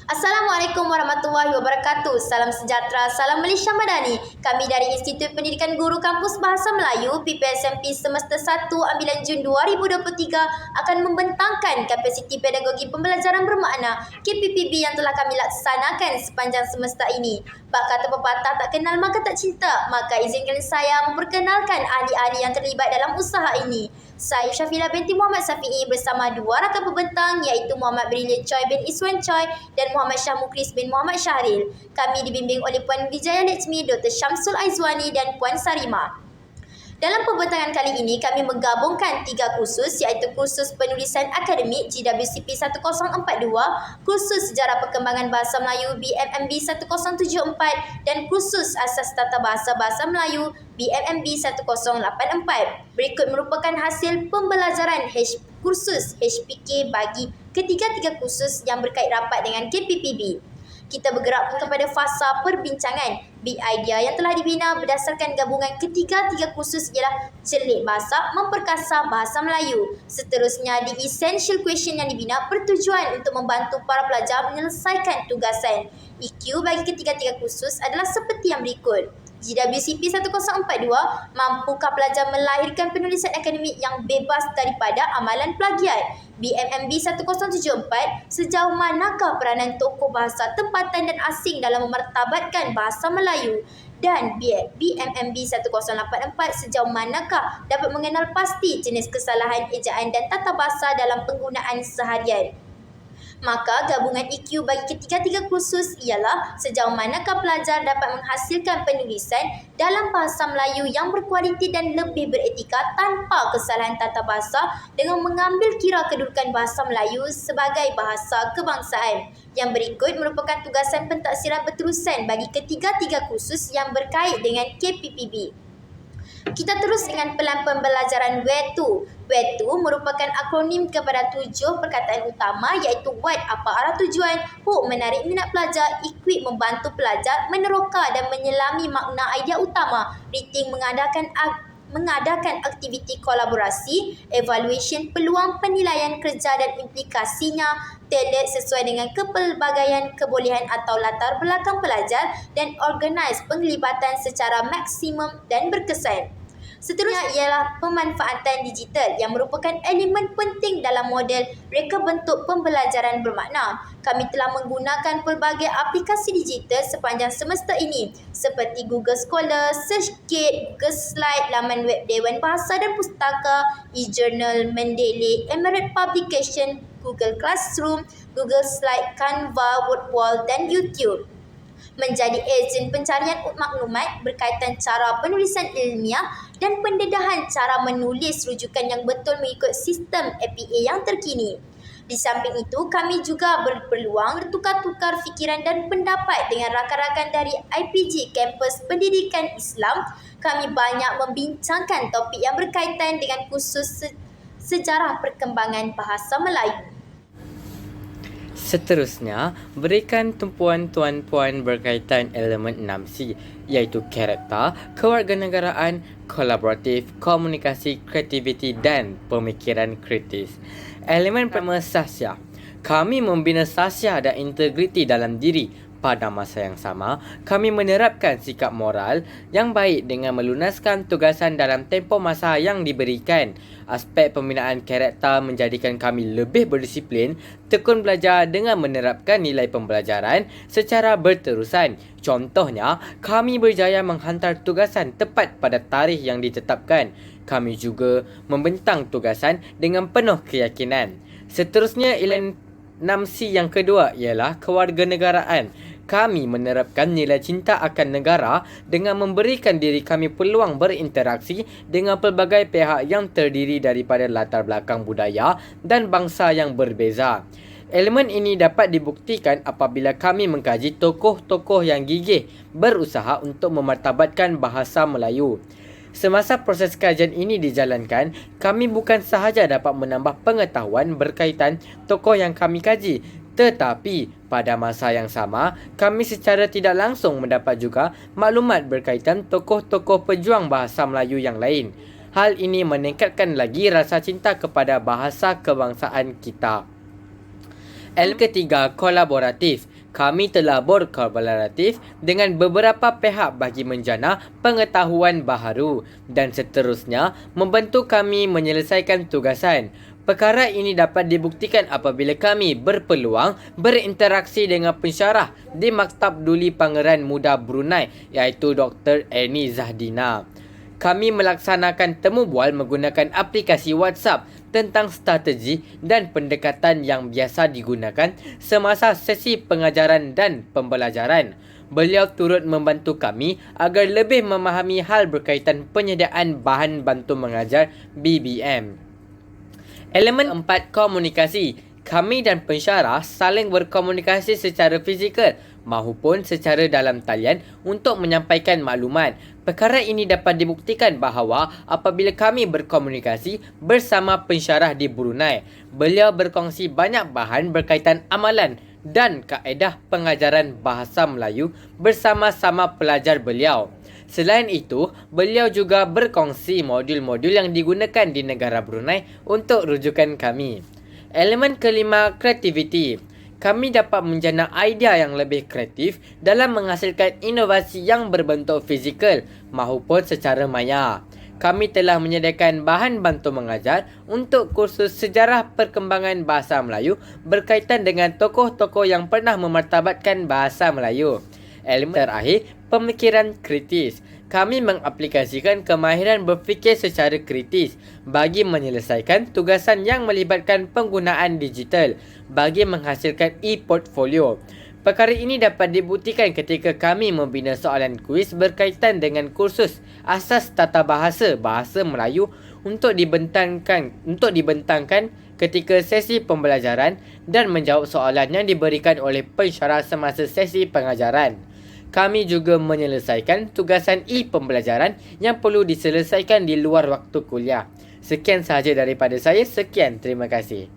Assalamualaikum warahmatullahi wabarakatuh. Salam sejahtera, salam Malaysia Madani. Kami dari Institut Pendidikan Guru Kampus Bahasa Melayu PPSMP Semester 1 Ambilan Jun 2023 akan membentangkan kapasiti pedagogi pembelajaran bermakna KPPB yang telah kami laksanakan sepanjang semester ini. Bak kata pepatah tak kenal maka tak cinta, maka izinkan saya memperkenalkan ahli-ahli yang terlibat dalam usaha ini. Saya Syafila binti Muhammad Safi'i bersama dua rakan pembentang iaitu Muhammad Brilliant Choi bin Iswan Choi dan Muhammad Syah Mukris bin Muhammad Syahril. Kami dibimbing oleh Puan Wijaya Laxmi, Dr. Syamsul Aizwani dan Puan Sarima. Dalam pembentangan kali ini, kami menggabungkan 3 kursus iaitu kursus penulisan akademik GWCP 1042, kursus sejarah perkembangan bahasa Melayu BMMB 1074 dan kursus asas tata bahasa Bahasa Melayu BMMB 1084. Berikut merupakan hasil pembelajaran kursus HPK bagi ketiga-tiga kursus yang berkait rapat dengan KPPB. Kita bergerak kepada fasa perbincangan. Big idea yang telah dibina berdasarkan gabungan ketiga-tiga kursus ialah celik bahasa, memperkasa bahasa Melayu. Seterusnya, the essential question yang dibina bertujuan untuk membantu para pelajar menyelesaikan tugasan. EQ bagi ketiga-tiga kursus adalah seperti yang berikut. GWCP 1042, mampukah pelajar melahirkan penulisan akademik yang bebas daripada amalan plagiat? BMMB 1074, sejauh manakah peranan tokoh bahasa tempatan dan asing dalam memartabatkan bahasa Melayu? Dan BMMB 1084, sejauh manakah dapat mengenal pasti jenis kesalahan ejaan dan tata bahasa dalam penggunaan seharian? Maka gabungan EQ bagi ketiga-tiga kursus ialah sejauh manakah pelajar dapat menghasilkan penulisan dalam bahasa Melayu yang berkualiti dan lebih beretika tanpa kesalahan tata bahasa dengan mengambil kira kedudukan bahasa Melayu sebagai bahasa kebangsaan. Yang berikut merupakan tugasan pentaksiran berterusan bagi ketiga-tiga kursus yang berkait dengan KPPB. Kita terus dengan pelan pembelajaran WHER2. WHER2 merupakan akronim kepada 7 perkataan utama iaitu what apa arah tujuan, hook menarik minat pelajar, equip membantu pelajar, meneroka dan menyelami makna idea utama, rating mengadakan aktiviti kolaborasi, evaluation peluang penilaian kerja dan implikasinya, talent sesuai dengan kepelbagaian, kebolehan atau latar belakang pelajar dan organize penglibatan secara maksimum dan berkesan. Seterusnya ialah pemanfaatan digital yang merupakan elemen penting dalam model reka bentuk pembelajaran bermakna. Kami telah menggunakan pelbagai aplikasi digital sepanjang semester ini seperti Google Scholar, Searchgate, Google Slide, laman web Dewan Bahasa dan Pustaka, e-journal, Mendeley, Emirate Publication, Google Classroom, Google Slide, Canva, WordWall dan YouTube. Menjadi ejen pencarian maklumat berkaitan cara penulisan ilmiah dan pendedahan cara menulis rujukan yang betul mengikut sistem APA yang terkini. Di samping itu, kami juga berpeluang bertukar-tukar fikiran dan pendapat dengan rakan-rakan dari IPG Kampus Pendidikan Islam. Kami banyak membincangkan topik yang berkaitan dengan kursus sejarah perkembangan bahasa Melayu. Seterusnya, berikan tumpuan tuan-puan berkaitan elemen 6C iaitu karakter, kewarganegaraan, kolaboratif, komunikasi, kreativiti dan pemikiran kritis. Elemen pertama, sahsia. Kami membina sahsia dan integriti dalam diri. Pada masa yang sama, kami menerapkan sikap moral yang baik dengan melunaskan tugasan dalam tempoh masa yang diberikan. Aspek pembinaan karakter menjadikan kami lebih berdisiplin, tekun belajar dengan menerapkan nilai pembelajaran secara berterusan. Contohnya, kami berjaya menghantar tugasan tepat pada tarikh yang ditetapkan. Kami juga membentang tugasan dengan penuh keyakinan. Seterusnya, elemen 6C yang kedua ialah kewarganegaraan. Kami menerapkan nilai cinta akan negara dengan memberikan diri kami peluang berinteraksi dengan pelbagai pihak yang terdiri daripada latar belakang budaya dan bangsa yang berbeza. Elemen ini dapat dibuktikan apabila kami mengkaji tokoh-tokoh yang gigih berusaha untuk memartabatkan bahasa Melayu. Semasa proses kajian ini dijalankan, kami bukan sahaja dapat menambah pengetahuan berkaitan tokoh yang kami kaji, tetapi pada masa yang sama, kami secara tidak langsung mendapat juga maklumat berkaitan tokoh-tokoh pejuang bahasa Melayu yang lain. Hal ini meningkatkan lagi rasa cinta kepada bahasa kebangsaan kita. Ketiga, kolaboratif. Kami telah berkolaboratif dengan beberapa pihak bagi menjana pengetahuan baharu dan seterusnya membantu kami menyelesaikan tugasan. Perkara ini dapat dibuktikan apabila kami berpeluang berinteraksi dengan pensyarah di Maktab Duli Pangeran Muda Brunei iaitu Dr. Ernie Zahdina. Kami melaksanakan temu bual menggunakan aplikasi WhatsApp tentang strategi dan pendekatan yang biasa digunakan semasa sesi pengajaran dan pembelajaran. Beliau turut membantu kami agar lebih memahami hal berkaitan penyediaan bahan bantu mengajar BBM. Elemen 4, komunikasi. Kami dan pensyarah saling berkomunikasi secara fizikal maupun secara dalam talian untuk menyampaikan maklumat. Perkara ini dapat dibuktikan bahawa apabila kami berkomunikasi bersama pensyarah di Brunei, beliau berkongsi banyak bahan berkaitan amalan dan kaedah pengajaran bahasa Melayu bersama-sama pelajar beliau. Selain itu, beliau juga berkongsi modul-modul yang digunakan di negara Brunei untuk rujukan kami. Elemen kelima, kreativiti. Kami dapat menjana idea yang lebih kreatif dalam menghasilkan inovasi yang berbentuk fizikal maupun secara maya. Kami telah menyediakan bahan bantu mengajar untuk kursus sejarah perkembangan bahasa Melayu berkaitan dengan tokoh-tokoh yang pernah memartabatkan bahasa Melayu. Elemen terakhir, pemikiran kritis. Kami mengaplikasikan kemahiran berfikir secara kritis bagi menyelesaikan tugasan yang melibatkan penggunaan digital bagi menghasilkan e-portfolio. Perkara ini dapat dibuktikan ketika kami membina soalan kuis berkaitan dengan kursus asas tata bahasa Melayu untuk dibentangkan ketika sesi pembelajaran dan menjawab soalan yang diberikan oleh pensyarah semasa sesi pengajaran. Kami juga menyelesaikan tugasan e-pembelajaran yang perlu diselesaikan di luar waktu kuliah. Sekian sahaja daripada saya. Sekian, terima kasih.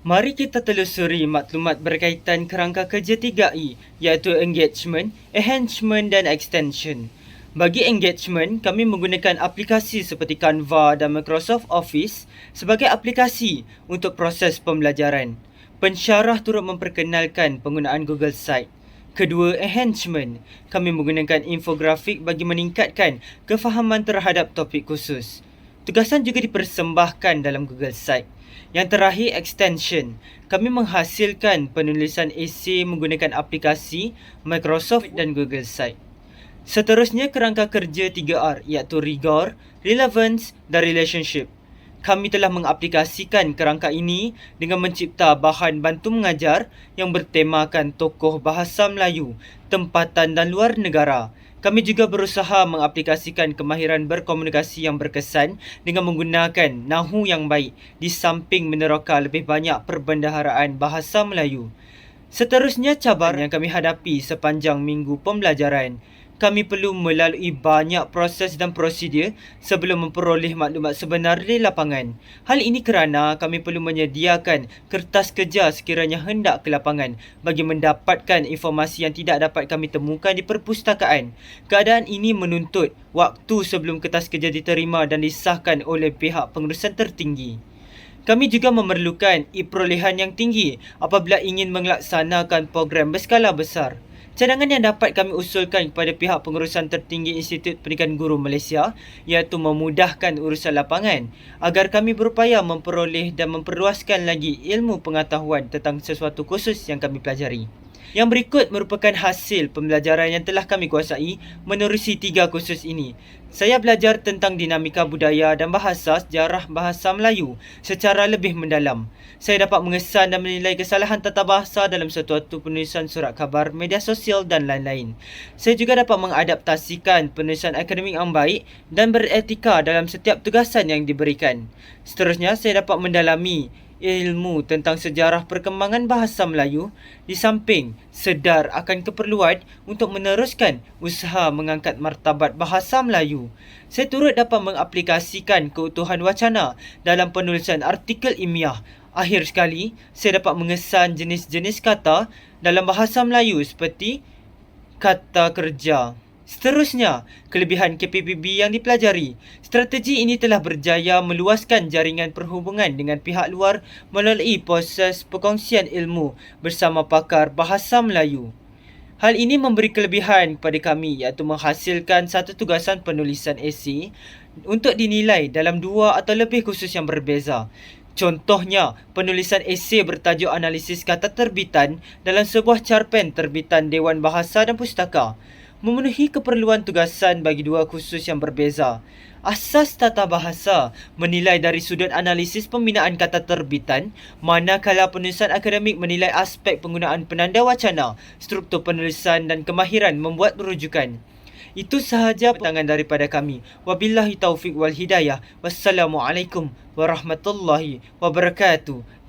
Mari kita telusuri maklumat berkaitan kerangka kerja 3E iaitu engagement, enhancement dan extension. Bagi engagement, kami menggunakan aplikasi seperti Canva dan Microsoft Office sebagai aplikasi untuk proses pembelajaran. Pensyarah turut memperkenalkan penggunaan Google Site. Kedua, enhancement. Kami menggunakan infografik bagi meningkatkan kefahaman terhadap topik khusus. Tugasan juga dipersembahkan dalam Google Site. Yang terakhir, extension. Kami menghasilkan penulisan esei menggunakan aplikasi Microsoft dan Google Site. Seterusnya, kerangka kerja 3R iaitu rigor, relevance dan relationship. Kami telah mengaplikasikan kerangka ini dengan mencipta bahan bantu mengajar yang bertemakan tokoh bahasa Melayu, tempatan dan luar negara. Kami juga berusaha mengaplikasikan kemahiran berkomunikasi yang berkesan dengan menggunakan Nahu yang baik di samping meneroka lebih banyak perbendaharaan bahasa Melayu. Seterusnya, cabaran yang kami hadapi sepanjang minggu pembelajaran. Kami perlu melalui banyak proses dan prosedur sebelum memperoleh maklumat sebenar di lapangan. Hal ini kerana kami perlu menyediakan kertas kerja sekiranya hendak ke lapangan bagi mendapatkan informasi yang tidak dapat kami temukan di perpustakaan. Keadaan ini menuntut waktu sebelum kertas kerja diterima dan disahkan oleh pihak pengurusan tertinggi. Kami juga memerlukan perolehan yang tinggi apabila ingin melaksanakan program berskala besar. Cadangan yang dapat kami usulkan kepada pihak pengurusan tertinggi Institut Pendidikan Guru Malaysia iaitu memudahkan urusan lapangan agar kami berupaya memperoleh dan memperluaskan lagi ilmu pengetahuan tentang sesuatu khusus yang kami pelajari. Yang berikut merupakan hasil pembelajaran yang telah kami kuasai menerusi 3 kursus ini. Saya belajar tentang dinamika budaya dan bahasa sejarah bahasa Melayu secara lebih mendalam. Saya dapat mengesan dan menilai kesalahan tata bahasa dalam sesuatu penulisan surat khabar, media sosial dan lain-lain. Saya juga dapat mengadaptasikan penulisan akademik yang baik dan beretika dalam setiap tugasan yang diberikan. Seterusnya, saya dapat mendalami ilmu tentang sejarah perkembangan bahasa Melayu di samping sedar akan keperluan untuk meneruskan usaha mengangkat martabat bahasa Melayu. Saya turut dapat mengaplikasikan keutuhan wacana dalam penulisan artikel ilmiah. Akhir sekali, saya dapat mengesan jenis-jenis kata dalam bahasa Melayu seperti kata kerja. Seterusnya, kelebihan KPPB yang dipelajari. Strategi ini telah berjaya meluaskan jaringan perhubungan dengan pihak luar melalui proses perkongsian ilmu bersama pakar bahasa Melayu. Hal ini memberi kelebihan kepada kami iaitu menghasilkan satu tugasan penulisan esei untuk dinilai dalam 2 atau lebih kursus yang berbeza. Contohnya, penulisan esei bertajuk analisis kata terbitan dalam sebuah cerpen terbitan Dewan Bahasa dan Pustaka memenuhi keperluan tugasan bagi 2 kursus yang berbeza. Asas tata bahasa menilai dari sudut analisis pembinaan kata terbitan, manakala penulisan akademik menilai aspek penggunaan penanda wacana, struktur penulisan dan kemahiran membuat rujukan. Itu sahaja pandangan daripada kami. Wabillahi taufiq wal hidayah. Wassalamualaikum warahmatullahi wabarakatuh.